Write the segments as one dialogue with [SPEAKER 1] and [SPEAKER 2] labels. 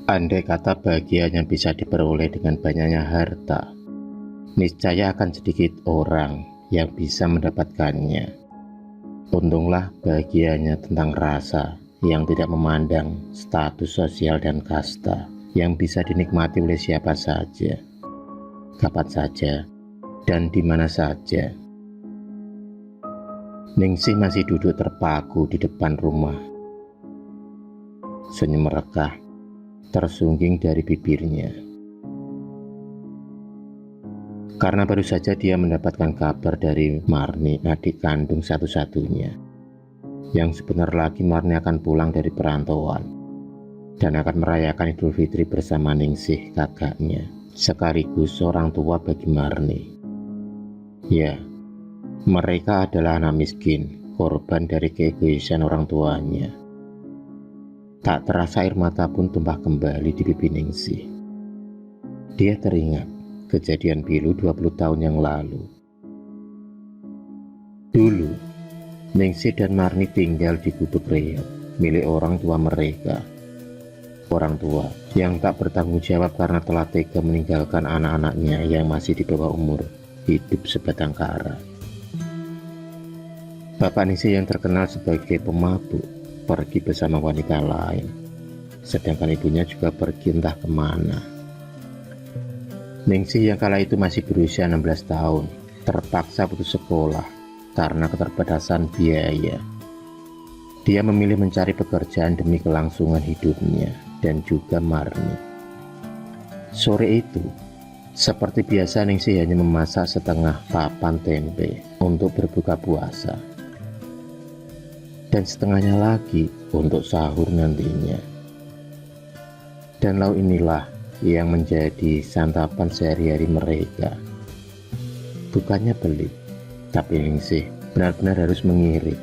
[SPEAKER 1] Andai kata bahagia yang bisa diperoleh dengan banyaknya harta, niscaya akan sedikit orang yang bisa mendapatkannya. Untunglah bahagianya tentang rasa yang tidak memandang status sosial dan kasta, yang bisa dinikmati oleh siapa saja, kapan saja, dan di mana saja. Ningsih masih duduk terpaku di depan rumah. Senyum merekah tersungging dari bibirnya. Karena baru saja dia mendapatkan kabar dari Marni, adik kandung satu-satunya. Yang sebentar lagi Marni akan pulang dari perantauan dan akan merayakan Idul Fitri bersama Ningsih, kakaknya, sekaligus orang tua bagi Marni. Ya, mereka adalah anak miskin, korban dari keegoisan orang tuanya. Tak terasa air mata pun tumpah kembali di pipi Ningsih. Dia teringat kejadian pilu 20 tahun yang lalu. Dulu, Ningsih dan Marni tinggal di gubuk reot milik orang tua mereka. Orang tua yang tak bertanggung jawab karena telah tega meninggalkan anak-anaknya yang masih di bawah umur hidup sebatang kara. Bapak Ningsih yang terkenal sebagai pemabuk pergi bersama wanita lain, sedangkan ibunya juga pergi entah kemana. Ningsih yang kala itu masih berusia 16 tahun terpaksa putus sekolah karena keterbatasan biaya. Dia memilih mencari pekerjaan demi kelangsungan hidupnya dan juga Marni. Sore itu, seperti biasa, Ningsih hanya memasak setengah papan tempe untuk berbuka puasa, dan setengahnya lagi untuk sahur nantinya. Dan lauk inilah yang menjadi santapan sehari-hari mereka. Bukannya pelit, tapi Ningsih benar-benar harus mengirit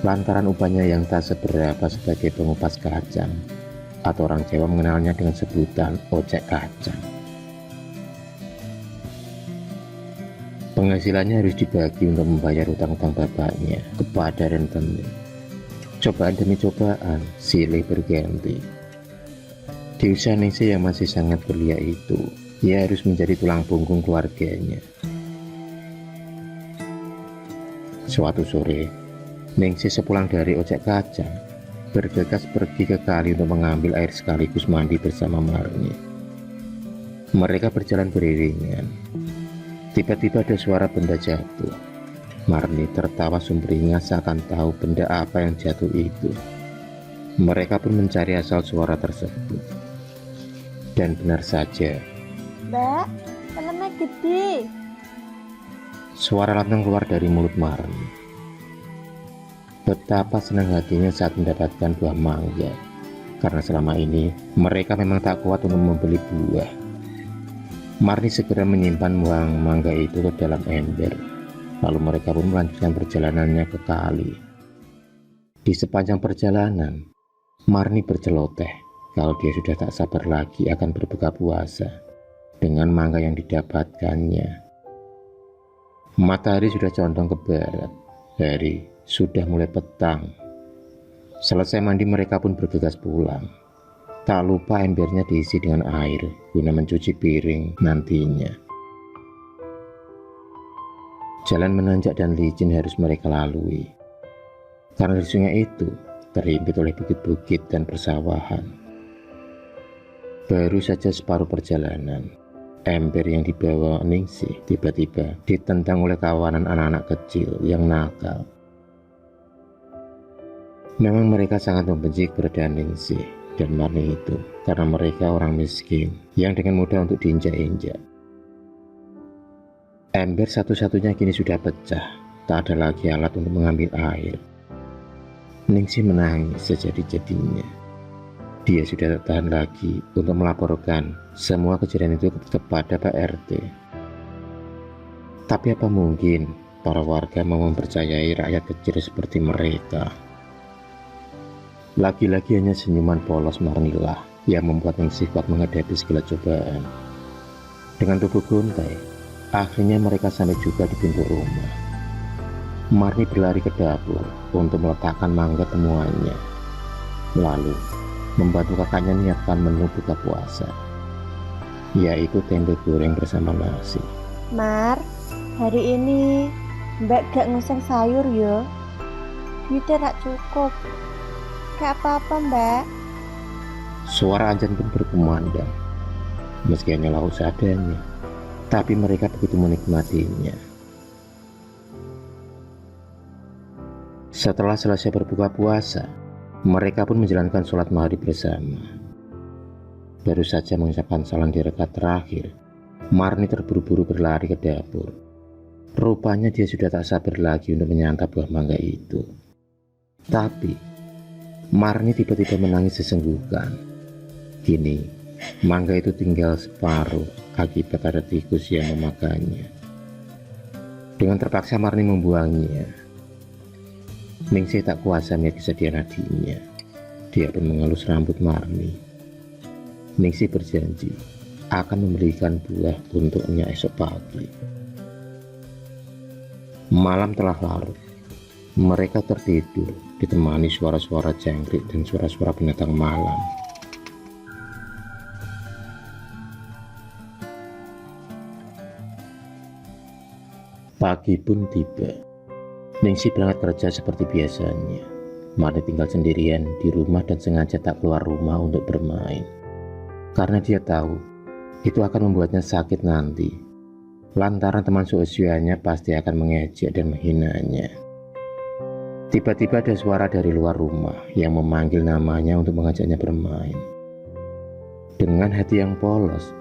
[SPEAKER 1] lantaran upahnya yang tak seberapa sebagai pengupas kacang, atau orang Jawa mengenalnya dengan sebutan ojek kacang. Penghasilannya harus dibagi untuk membayar utang-utang bapaknya kepada rentenir. Cobaan demi cobaan silih berganti. Di usia Ningsih yang masih sangat belia itu, ia harus menjadi tulang punggung keluarganya. Suatu sore, Ningsih sepulang dari ojek kacang bergegas pergi ke kali untuk mengambil air sekaligus mandi bersama Marni. Mereka berjalan beriringan. Tiba-tiba ada suara benda jatuh. Marni tertawa sumringah seakan tahu benda apa yang jatuh itu. Mereka pun mencari asal suara tersebut. Dan benar saja,
[SPEAKER 2] Mbak, telemnya gede.
[SPEAKER 1] suara lantang keluar dari mulut Marni. Betapa senang hatinya saat mendapatkan buah mangga, karena selama ini mereka memang tak kuat untuk membeli buah. Marni segera menyimpan buah mangga itu ke dalam ember. Lalu mereka pun melanjutkan perjalanannya ke kali. Di sepanjang perjalanan, Marni berceloteh kalau dia sudah tak sabar lagi akan berbuka puasa dengan mangga yang didapatkannya. Matahari sudah condong ke barat, hari sudah mulai petang. Selesai mandi mereka pun bergegas pulang. Tak lupa embernya diisi dengan air guna mencuci piring nantinya. Jalan menanjak dan licin harus mereka lalui, karena di sungai itu terhimpit oleh bukit-bukit dan persawahan. Baru saja separuh perjalanan, ember yang dibawa Ningsih tiba-tiba ditendang oleh kawanan anak-anak kecil yang nakal. Memang mereka sangat membenci keberadaan Ningsih dan Marni itu, karena mereka orang miskin yang dengan mudah untuk diinjak-injak. Ember satu-satunya kini sudah pecah, tak ada lagi alat untuk mengambil air. Ningsih menangis sejadi-jadinya. Dia sudah tak tahan lagi untuk melaporkan semua kejadian itu kepada Pak RT. Tapi apa mungkin para warga mau mempercayai rakyat kecil seperti mereka? Lagi-lagi hanya senyuman polos Marnilah yang membuat Ningsih kuat menghadapi segala cobaan. Dengan tubuh gontai, akhirnya mereka sampai juga di pintu rumah. Marni berlari ke dapur untuk meletakkan mangga temuannya. Lalu membantu kakaknya menyiapkan menu buka puasa, yaitu tempe goreng bersama nasi.
[SPEAKER 2] Mar, hari ini Mbak gak nguseng sayur ya. Duitnya tak cukup. Gak apa-apa Mbak.
[SPEAKER 1] Suara Anjan pun berkumandang. Meski hanya lauk seadanya, tapi mereka begitu menikmatinya. Setelah selesai berbuka puasa, mereka pun menjalankan sholat maghrib bersama. Baru saja mengucapkan salam di rakaat terakhir, Marni terburu-buru berlari ke dapur. Rupanya dia sudah tak sabar lagi untuk menyantap buah mangga itu. Tapi Marni tiba-tiba menangis sesenggukan. Kini mangga itu tinggal separuh akibat ada tikus yang memakannya. Dengan terpaksa Marni membuangnya. Ningsih tak kuasa melihat kesedihan adiknya. Dia pun mengelus rambut Marni. Ningsih berjanji akan membelikan buah untuknya esok pagi. Malam telah larut. Mereka tertidur ditemani suara-suara jangkrik dan suara-suara binatang malam. Pagi pun tiba. Ningsih berangkat kerja seperti biasanya. Marni tinggal sendirian di rumah dan sengaja tak keluar rumah untuk bermain. Karena dia tahu itu akan membuatnya sakit nanti. Lantaran teman seusianya pasti akan mengejek dan menghinanya. Tiba-tiba ada suara dari luar rumah yang memanggil namanya untuk mengajaknya bermain. Dengan hati yang polos,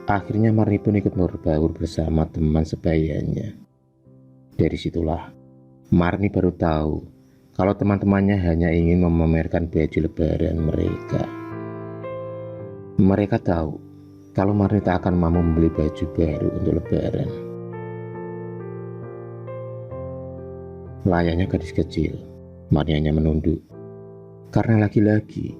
[SPEAKER 1] akhirnya Marni pun ikut berbaur bersama teman sebayanya. Dari situlah Marni baru tahu kalau teman-temannya hanya ingin memamerkan baju lebaran mereka. Mereka tahu kalau Marni tak akan mampu membeli baju baru untuk lebaran. Layaknya gadis kecil, Marni hanya menunduk. Karena lagi-lagi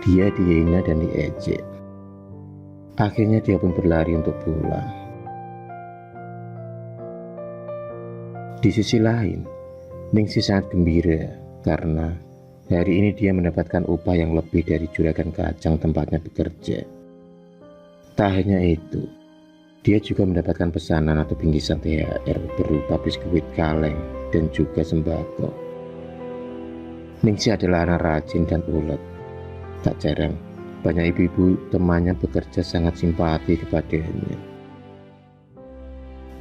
[SPEAKER 1] dia dihina dan diejek. Akhirnya dia pun berlari untuk pulang. Di sisi lain, Ningsih sangat gembira karena hari ini dia mendapatkan upah yang lebih dari juragan kacang tempatnya bekerja. Tak hanya itu, dia juga mendapatkan pesanan atau bingkisan THR berupa biskuit kaleng dan juga sembako. Ningsih adalah anak rajin dan ulet. Tak jarang, banyak ibu-ibu temannya bekerja sangat simpati kepadanya.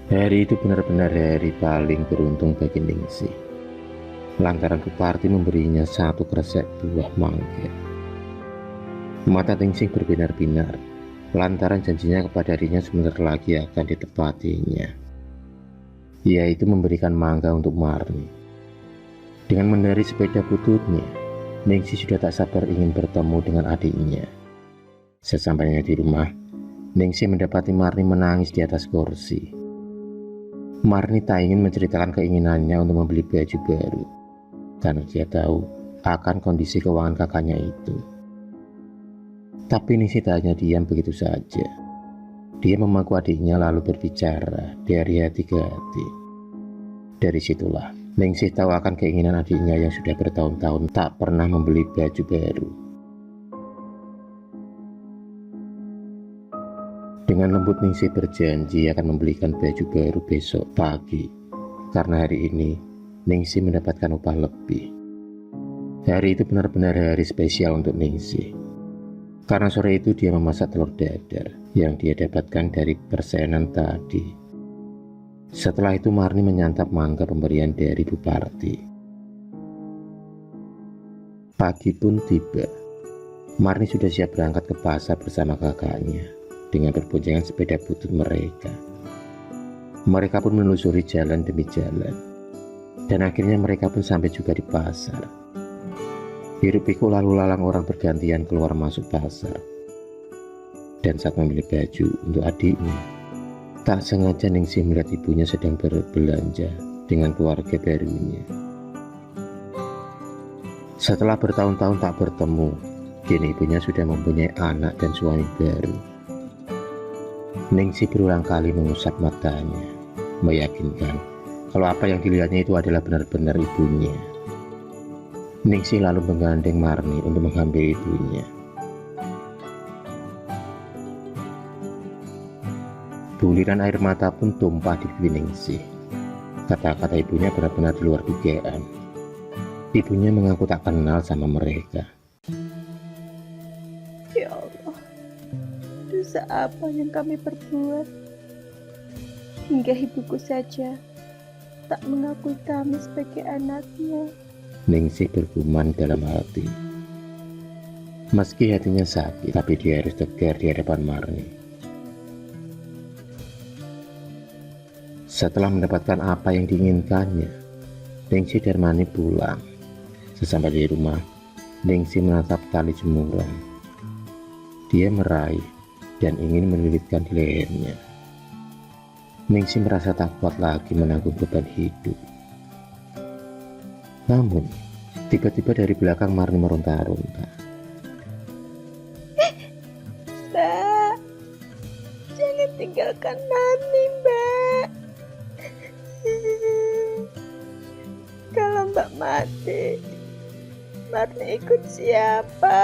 [SPEAKER 1] Hari itu benar-benar hari paling beruntung bagi Ningsih. Lantaran Kuparti memberinya satu kresek buah mangga. Mata Ningsih berbinar-binar, lantaran janjinya kepada dirinya sebentar lagi akan ditepatinya, yaitu memberikan mangga untuk Marni. Dengan mengendarai sepeda bututnya, Ningsih sudah tak sabar ingin bertemu dengan adiknya. Sesampainya di rumah, Ningsih mendapati Marni menangis di atas kursi. Marni tak ingin menceritakan keinginannya untuk membeli baju baru, karena dia tahu akan kondisi keuangan kakaknya itu. Tapi Ningsih tak hanya diam begitu saja. Dia memangku adiknya lalu berbicara dari hati ke hati. Dari situlah Ningsih tahu akan keinginan adiknya yang sudah bertahun-tahun tak pernah membeli baju baru. Dengan lembut Ningsih berjanji akan membelikan baju baru besok pagi, karena hari ini Ningsih mendapatkan upah lebih. Hari itu benar-benar hari spesial untuk Ningsih, karena sore itu dia memasak telur dadar yang dia dapatkan dari persenan tadi. Setelah itu Marni menyantap mangga pemberian dari Buparti. Pagi pun tiba. Marni sudah siap berangkat ke pasar bersama kakaknya dengan berboncengan sepeda butut mereka. Mereka pun menelusuri jalan demi jalan, dan akhirnya mereka pun sampai juga di pasar. Hiruk-pikuk lalu lalang orang bergantian keluar masuk pasar. Dan saat memilih baju untuk adiknya, tak sengaja Ningsih melihat ibunya sedang berbelanja dengan keluarga barunya. Setelah bertahun-tahun tak bertemu, kini ibunya sudah mempunyai anak dan suami baru. Ningsih berulang kali mengusap matanya, meyakinkan kalau apa yang dilihatnya itu adalah benar-benar ibunya. Ningsih lalu menggandeng Marni untuk menghampiri ibunya. Buliran air mata pun tumpah di pipi Ningsih. Kata-kata ibunya benar-benar di luar dugaan. Ibunya mengaku tak kenal sama mereka.
[SPEAKER 2] Ya Allah, dosa apa yang kami perbuat? Hingga ibuku saja tak mengakui kami sebagai anaknya.
[SPEAKER 1] Ningsih bergumam dalam hati. Meski hatinya sakit, tapi dia harus tegar di hadapan Marni. Setelah mendapatkan apa yang diinginkannya, Ningsih dan Marni pulang. Sesampai di rumah, Ningsih menatap tali jemuran. Dia meraih dan ingin melilitkan di lehernya. Ningsih merasa tak kuat lagi menanggung beban hidup. Namun, tiba-tiba dari belakang Marni meronta-ronta.
[SPEAKER 2] Mbak, jangan tinggalkan Marni, Mbak. Kalau Mbak mati, Marni ikut siapa?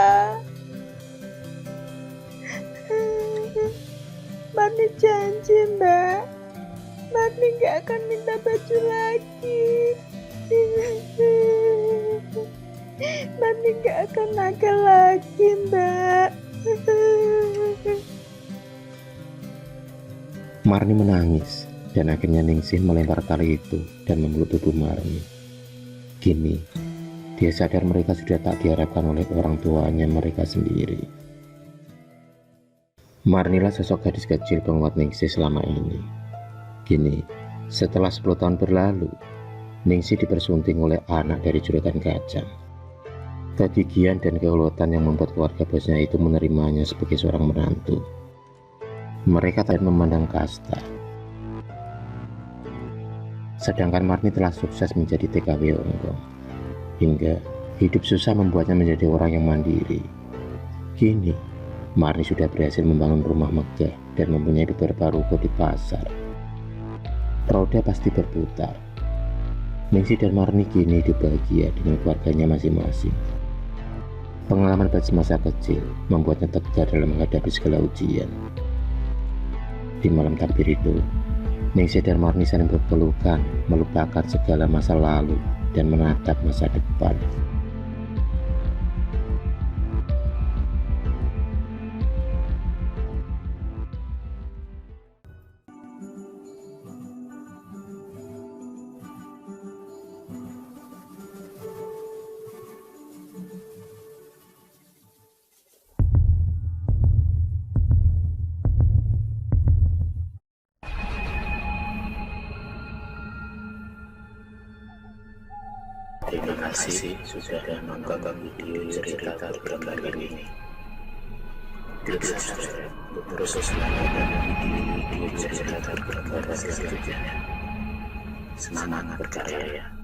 [SPEAKER 2] Marni janji, Mbak. Marni gak akan minta baju lagi. Marni gak akan nakal lagi, Mbak.
[SPEAKER 1] Marni menangis dan akhirnya Ningsih melempar tali itu dan memeluk tubuh Marni. Kini, dia sadar mereka sudah tak diharapkan oleh orang tuanya mereka sendiri. Marnilah sosok gadis kecil penguat Ningsih selama ini. Kini, setelah 10 tahun berlalu, Ningsih dipersunting oleh anak dari juragan kacang. Kegigihan dan keuletan yang membuat keluarga bosnya itu menerimanya sebagai seorang menantu. Mereka tak memandang kasta. Sedangkan Marni telah sukses menjadi TKW Hongkong. Hingga hidup susah membuatnya menjadi orang yang mandiri. Kini, Marni sudah berhasil membangun rumah megah dan mempunyai beberapa ruko di pasar. Roda pasti berputar. Ningsih dan Marni kini hidup bahagia dengan keluarganya masing-masing. Pengalaman pada masa kecil membuatnya tegar dalam menghadapi segala ujian. Di malam takbir itu, Ningsih dan Marni saling berpelukan, melupakan segala masa lalu dan menatap masa depan.
[SPEAKER 3] Terima kasih sudah menonton video cerita tergambar ini. Klik subscribe untuk terus mendapatkan video cerita tergambar selanjutnya. Semangat berkarya ya.